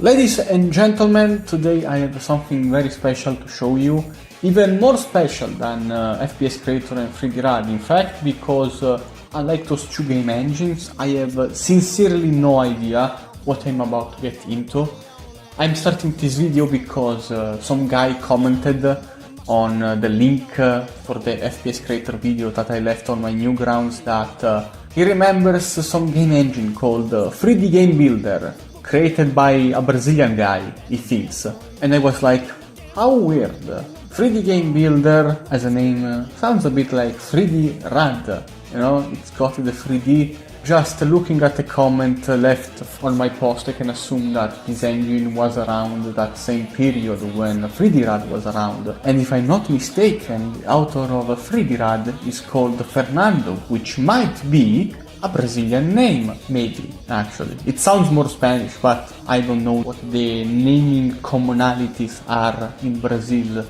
Ladies and gentlemen, today I have something very special to show you, even more special than FPS Creator and 3D Rad, in fact, because unlike those two game engines, I have sincerely no idea what I'm about to get into. I'm starting this video because some guy commented on the link for the FPS Creator video that I left on my Newgrounds that he remembers some game engine called 3D Game Builder, created by a Brazilian guy, he thinks. And I was like, how weird. 3D Game Builder as a name sounds a bit like 3D Rad, you know, it's got the 3D. Just looking at the comment left on my post, I can assume that this engine was around that same period when 3D Rad was around. And if I'm not mistaken, the author of 3D Rad is called Fernando, which might be a Brazilian name, maybe, actually. It sounds more Spanish, but I don't know what the naming commonalities are in Brazil.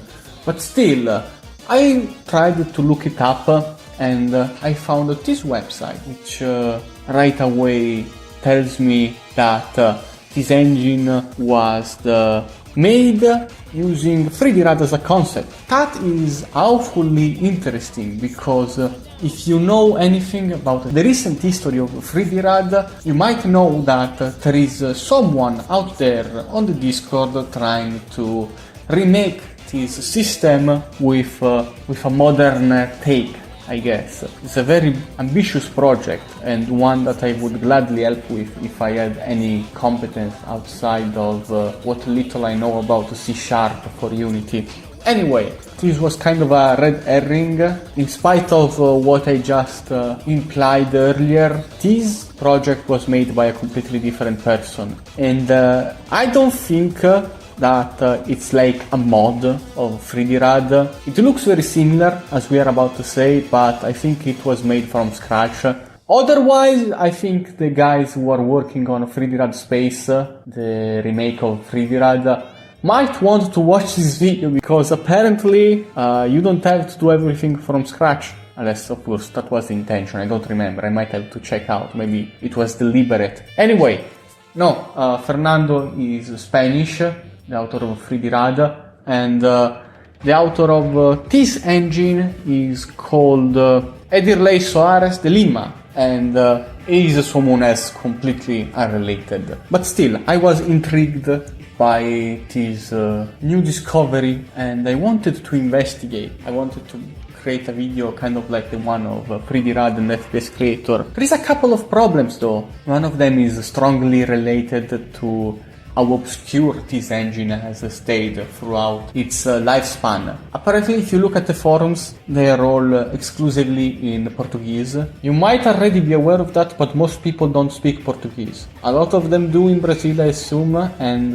But still, I tried to look it up and I found this website, which right away tells me that this engine was made using 3D Rad as a concept. That is awfully interesting because if you know anything about the recent history of 3D Rad, you might know that there is someone out there on the Discord trying to remake this system with a modern take, I guess. It's a very ambitious project and one that I would gladly help with if I had any competence outside of what little I know about C# for Unity. Anyway, this was kind of a red herring. In spite of what I just implied earlier, this project was made by a completely different person. And I don't think that it's like a mod of 3D Rad. It looks very similar, as we are about to say, but I think it was made from scratch. Otherwise, I think the guys who are working on 3D Rad Space, the remake of 3D Rad, might want to watch this video, because apparently you don't have to do everything from scratch. Unless, of course, that was the intention. I don't remember. I might have to check out. Maybe it was deliberate. Anyway, no, Fernando is Spanish, the author of 3D Rad, and the author of this engine is called Edirley Soares de Lima, and he is someone else completely unrelated. But still, I was intrigued by this new discovery and I wanted to investigate. I wanted to create a video kind of like the one of 3D Rad and FPS Creator. There is a couple of problems though. One of them is strongly related to how obscure this engine has stayed throughout its lifespan. Apparently, if you look at the forums, they are all exclusively in Portuguese. You might already be aware of that, but most people don't speak Portuguese. A lot of them do in Brazil, I assume, and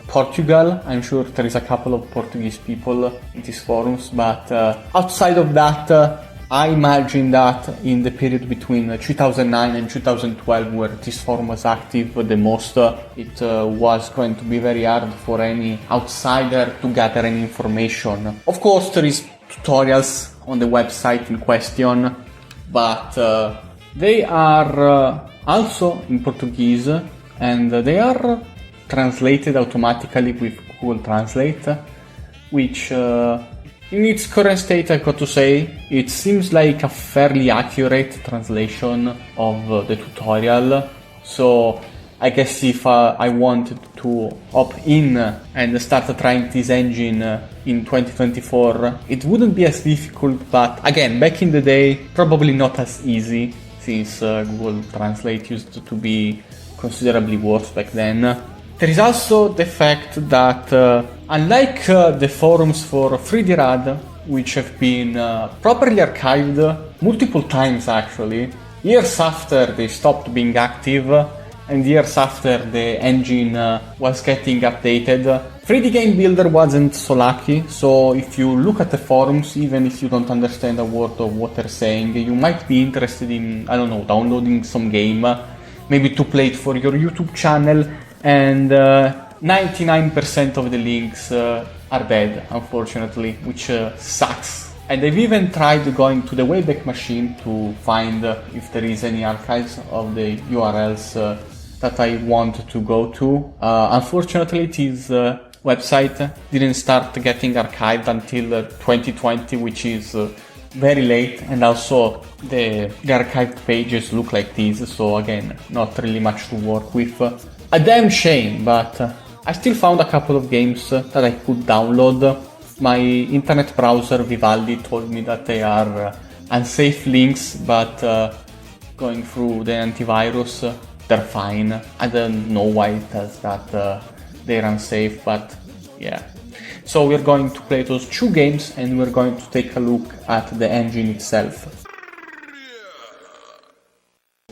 Portugal. I'm sure there is a couple of Portuguese people in these forums, but outside of that, I imagine that in the period between 2009 and 2012, where this forum was active the most, it was going to be very hard for any outsider to gather any information. Of course, there is tutorials on the website in question, but they are also in Portuguese and they are translated automatically with Google Translate, which in its current state, I've got to say, it seems like a fairly accurate translation of the tutorial. So I guess if I wanted to opt in and start trying this engine in 2024, it wouldn't be as difficult, but again, back in the day, probably not as easy, since Google Translate used to be considerably worse back then. There is also the fact that, unlike the forums for 3D Rad, which have been properly archived multiple times actually, years after they stopped being active and years after the engine was getting updated, 3D Game Builder wasn't so lucky. So if you look at the forums, even if you don't understand a word of what they're saying, you might be interested in, I don't know, downloading some game, maybe to play it for your YouTube channel, and 99% of the links are dead, unfortunately, which sucks. And I've even tried going to the Wayback Machine to find if there is any archives of the URLs that I want to go to. Unfortunately, this website didn't start getting archived until 2020, which is very late, and also the archived pages look like this, so again, not really much to work with. A damn shame, but I still found a couple of games that I could download. My internet browser Vivaldi told me that they are unsafe links, but going through the antivirus, they're fine. I don't know why it does that they're unsafe, but yeah. So we're going to play those two games and we're going to take a look at the engine itself.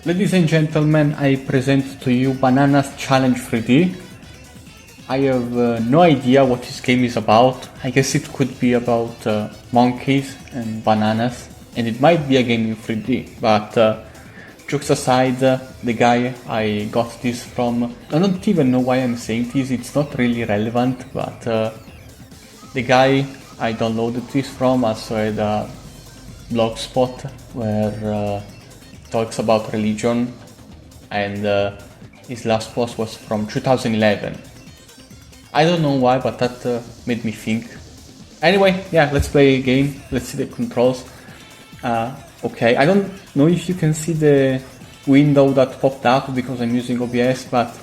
Ladies and gentlemen, I present to you Bananas Challenge 3D. I have no idea what this game is about. I guess it could be about monkeys and bananas, and it might be a game in 3D, but jokes aside, the guy I got this from, I don't even know why I'm saying this, it's not really relevant, but the guy I downloaded this from also had a blogspot where talks about religion, and his last post was from 2011. I don't know why, but that made me think. Anyway, yeah, let's play a game. Let's see the controls. Okay, I don't know if you can see the window that popped up because I'm using OBS, but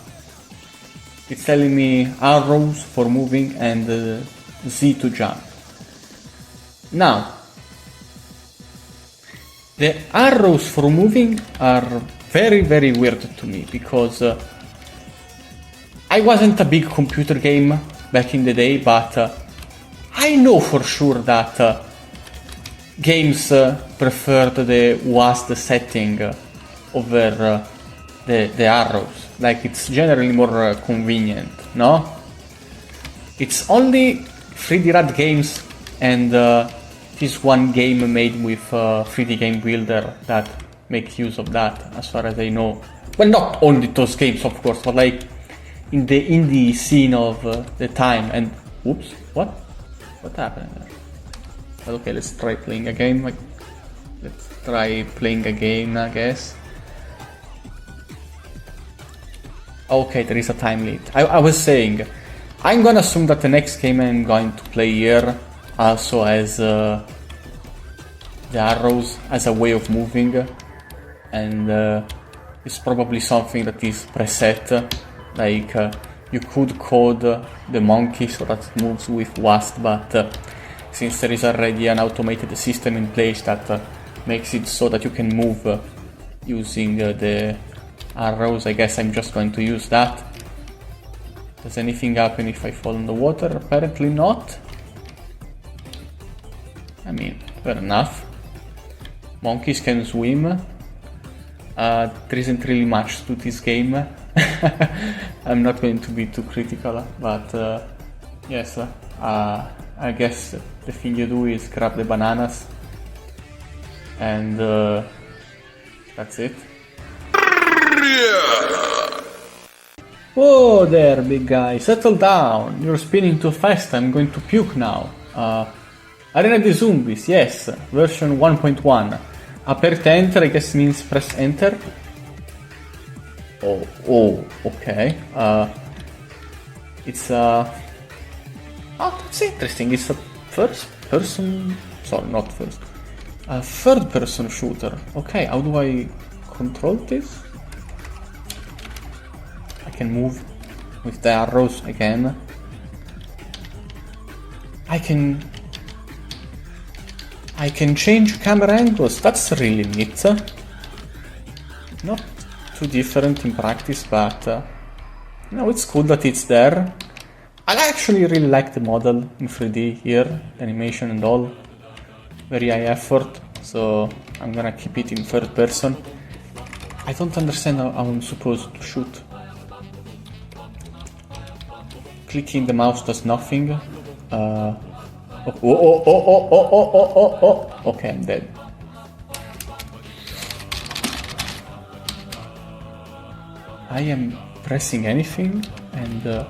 it's telling me arrows for moving and Z to jump. Now, the arrows for moving are very, very weird to me because I wasn't a big computer game back in the day, but I know for sure that games preferred the WASD setting over the arrows. Like, it's generally more convenient, no? It's only 3D Rad games and this one game made with 3D Game Builder that make use of that, as far as I know. Well, not only those games, of course, but like in the indie scene of the time. And oops, what happened there? Well, okay, let's try playing a game. Like, let's try playing a game, I guess. Okay, there is a time limit. I was saying, I'm gonna assume that the next game I'm going to play here also has the arrows as a way of moving, and it's probably something that is preset. Like, you could code the monkey so that it moves with WASD, but since there is already an automated system in place that makes it so that you can move using the arrows, I guess I'm just going to use that. Does anything happen if I fall in the water? Apparently not. I mean, fair enough. Monkeys can swim. There isn't really much to this game. I'm not going to be too critical, but yes, I guess the thing you do is grab the bananas, and that's it. Whoa there, big guy, settle down, you're spinning too fast, I'm going to puke now. Arena di Zumbis, yes, version 1.1. Aperta enter, I guess means press enter. Oh, okay. It's oh, that's interesting. It's a first person, sorry, not first. A third person shooter. Okay, how do I control this? I can move with the arrows again. I can change camera angles. That's really neat. Not too different in practice, but no, it's cool that it's there. I actually really like the model in 3D here, animation and all. Very high effort, so I'm gonna keep it in third person. I don't understand how I'm supposed to shoot. Clicking the mouse does nothing. Okay, I'm dead. I am pressing anything and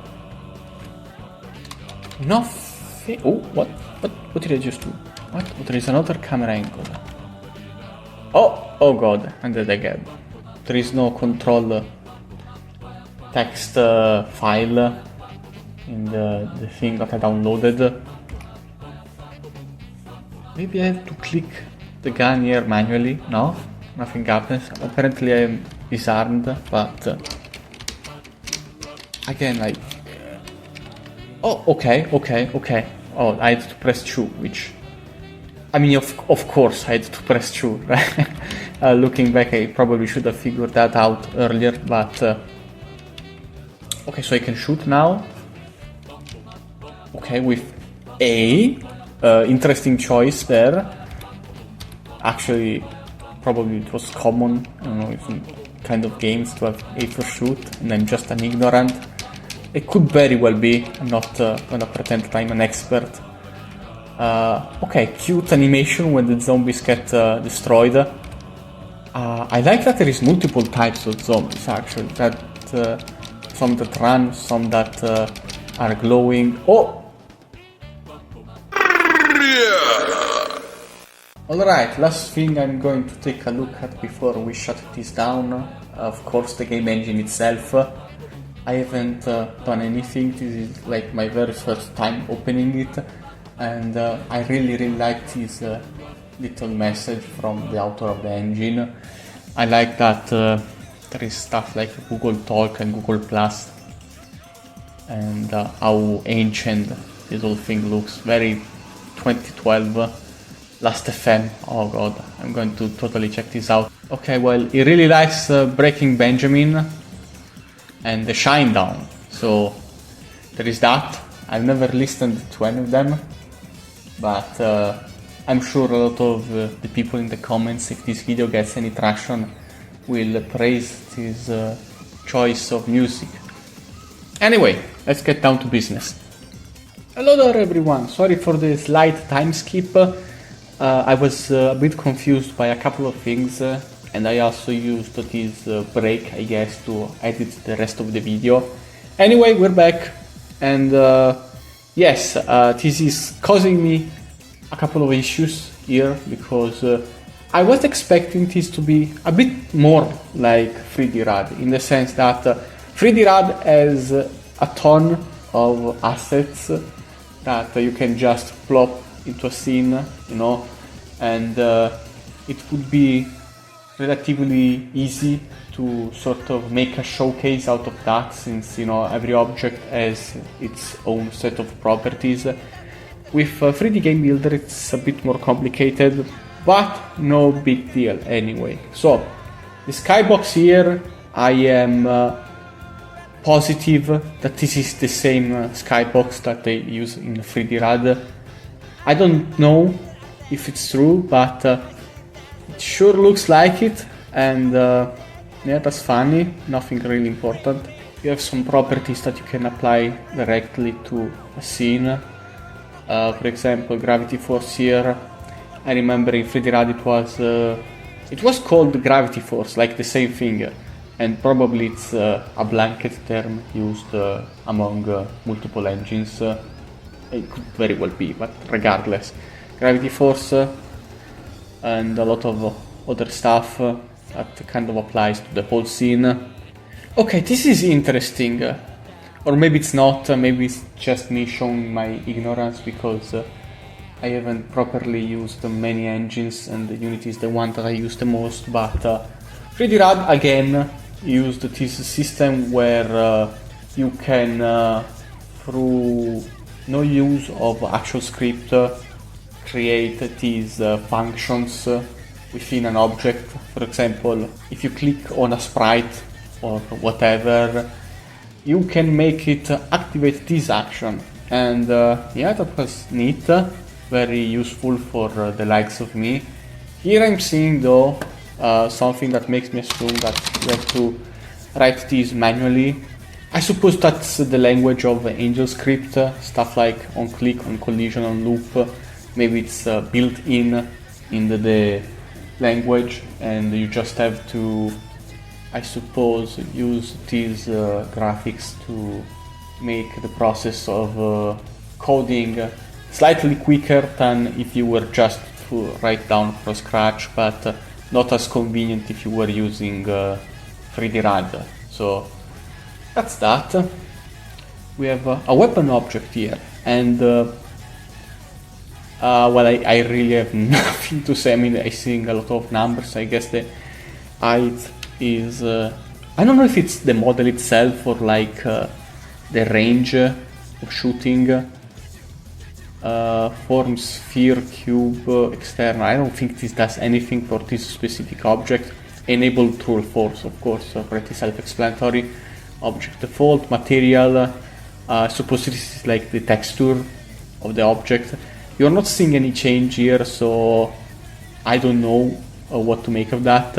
nothing. Oh, what did I just do? What? Oh, there is another camera angle. Oh god, I'm dead again. There is no control text file in the thing that I downloaded. Maybe I have to click the gun here manually. No, nothing happens. Apparently I am disarmed, but again, like, oh, okay. Oh, I had to press 2, which, I mean, of course I had to press 2, right? Looking back, I probably should have figured that out earlier, but okay, so I can shoot now. Okay, with A. Interesting choice there. Actually, probably it was common, I don't know, in kind of games to have A for shoot, and I'm just an ignorant. It could very well be. I'm not gonna pretend that I'm an expert. Okay, cute animation when the zombies get destroyed. I like that there is multiple types of zombies, actually. That some that run, some that are glowing. Oh! Alright, last thing I'm going to take a look at before we shut this down. Of course, the game engine itself. I haven't done anything. This is like my very first time opening it, and I really like this little message from the author of the engine. I like that there is stuff like Google Talk and Google Plus, and how ancient this whole thing looks. Very 2012. Last FM. Oh god, I'm going to totally check this out. Okay, well, he really likes Breaking Benjamin and the Shinedown, so there is that. I've never listened to any of them, but I'm sure a lot of the people in the comments, if this video gets any traction, will praise this choice of music. Anyway, let's get down to business. Hello there everyone, sorry for the slight time skip. I was a bit confused by a couple of things, and I also used this break, I guess, to edit the rest of the video. Anyway, we're back, and yes, this is causing me a couple of issues here, because I was expecting this to be a bit more like 3D RAD, in the sense that 3D RAD has a ton of assets that you can just plop into a scene, you know, and it would be relatively easy to sort of make a showcase out of that, since, you know, every object has its own set of properties. With 3D Game Builder it's a bit more complicated, but no big deal anyway. So, the skybox here, I am positive that this is the same skybox that they use in 3D RAD. I don't know if it's true, but it sure looks like it, and yeah, that's funny, nothing really important. You have some properties that you can apply directly to a scene. For example, gravity force here. I remember in 3D RAD it was called gravity force, like the same thing, and probably it's a blanket term used among multiple engines. It could very well be, but regardless, gravity force and a lot of other stuff that kind of applies to the whole scene. Okay, this is interesting, or maybe it's not, maybe it's just me showing my ignorance, because I haven't properly used many engines and Unity is the one that I use the most. But 3D RAD again used this system where you can, through no use of actual script, create these functions within an object. For example, if you click on a sprite or whatever, you can make it activate this action, and yeah, that was neat, very useful for the likes of me. Here I'm seeing though something that makes me assume that you have to write this manually. I suppose that's the language of AngelScript, stuff like on click, on collision, on loop. Maybe it's built in the language, and you just have to, I suppose, use these graphics to make the process of coding slightly quicker than if you were just to write down from scratch, but not as convenient if you were using 3D RAD. So that's that. We have a weapon object here, and well, I really have nothing to say. I mean, I see a lot of numbers. I guess the height is I don't know if it's the model itself or like the range of shooting. Form, sphere, cube, external. I don't think this does anything for this specific object. Enable true or false, of course, pretty self-explanatory. Object default, material. Suppose this is like the texture of the object. You're not seeing any change here, so I don't know what to make of that.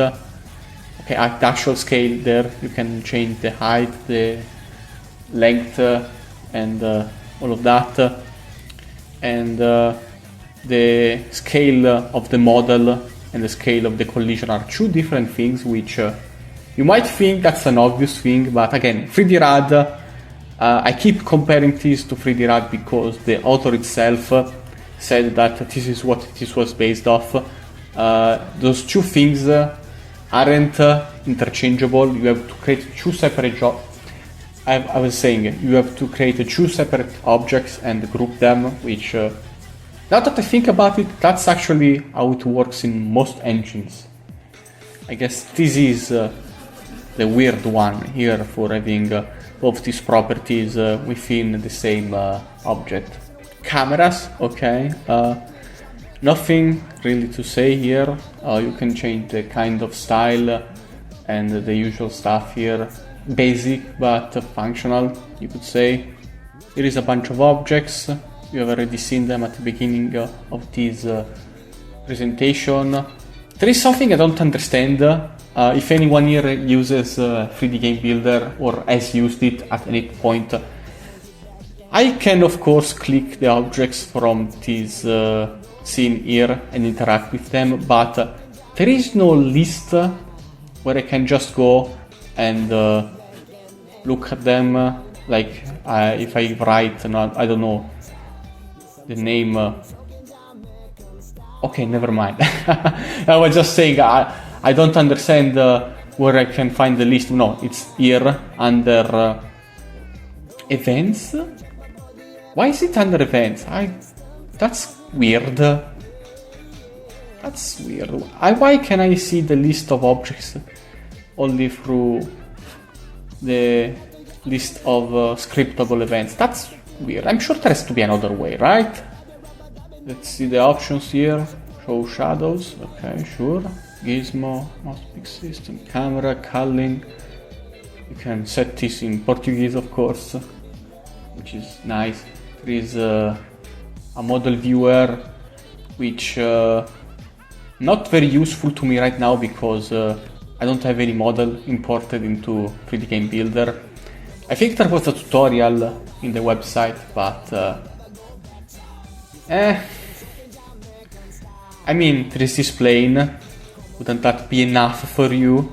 Okay, at the actual scale there, you can change the height, the length, and all of that. And the scale of the model and the scale of the collision are two different things, which you might think that's an obvious thing, but again, 3D RAD, I keep comparing this to 3D RAD because the author itself said that this is what this was based off. Those two things aren't interchangeable. You have to create two separate jobs. I was saying, you have to create two separate objects and group them, which, now that I think about it, that's actually how it works in most engines. I guess this is the weird one here for having both these properties within the same object. Cameras, okay, nothing really to say here. You can change the kind of style and the usual stuff here. Basic but functional, you could say. Here is a bunch of objects. You have already seen them at the beginning of this presentation. There is something I don't understand. If anyone here uses 3D Game Builder or has used it at any point, I can of course click the objects from this scene here and interact with them, but there is no list where I can just go and look at them, like if I write, I don't know, the name. Okay, never mind. I was just saying I don't understand where I can find the list. No, it's here under events. Why is it under events? That's weird. That's weird. Why can I see the list of objects only through the list of scriptable events? That's weird. I'm sure there has to be another way, right? Let's see the options here. Show shadows. Okay, sure. Gizmo, mouse pick system, camera, culling. You can set this in Portuguese, of course, which is nice. There is a model viewer, which not very useful to me right now because I don't have any model imported into 3D Game Builder. I think there was a tutorial in the website, but I mean, there is this plane. Wouldn't that be enough for you?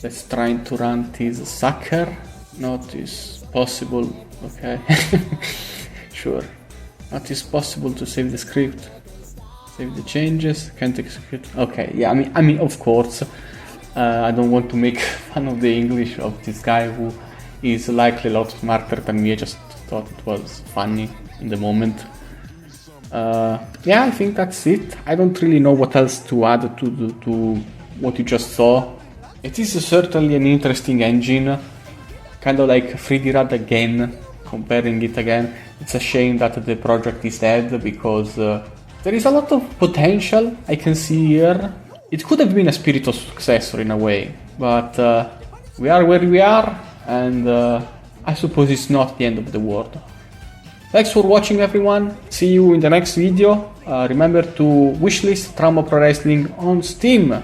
Let's try to run this sucker. Not is possible. Okay. Sure. Not is possible to save the script. Save the changes. Can't execute. Okay. Yeah. I mean, of course. I don't want to make fun of the English of this guy who is likely a lot smarter than me. I just thought it was funny in the moment. Yeah, I think that's it. I don't really know what else to add to what you just saw. It is certainly an interesting engine, kind of like 3D RAD again, comparing it again. It's a shame that the project is dead because there is a lot of potential I can see here. It could have been a spiritual successor in a way, but we are where we are, and I suppose it's not the end of the world. Thanks for watching, everyone. See you in the next video. Remember to wishlist Trauma Pro Wrestling on Steam.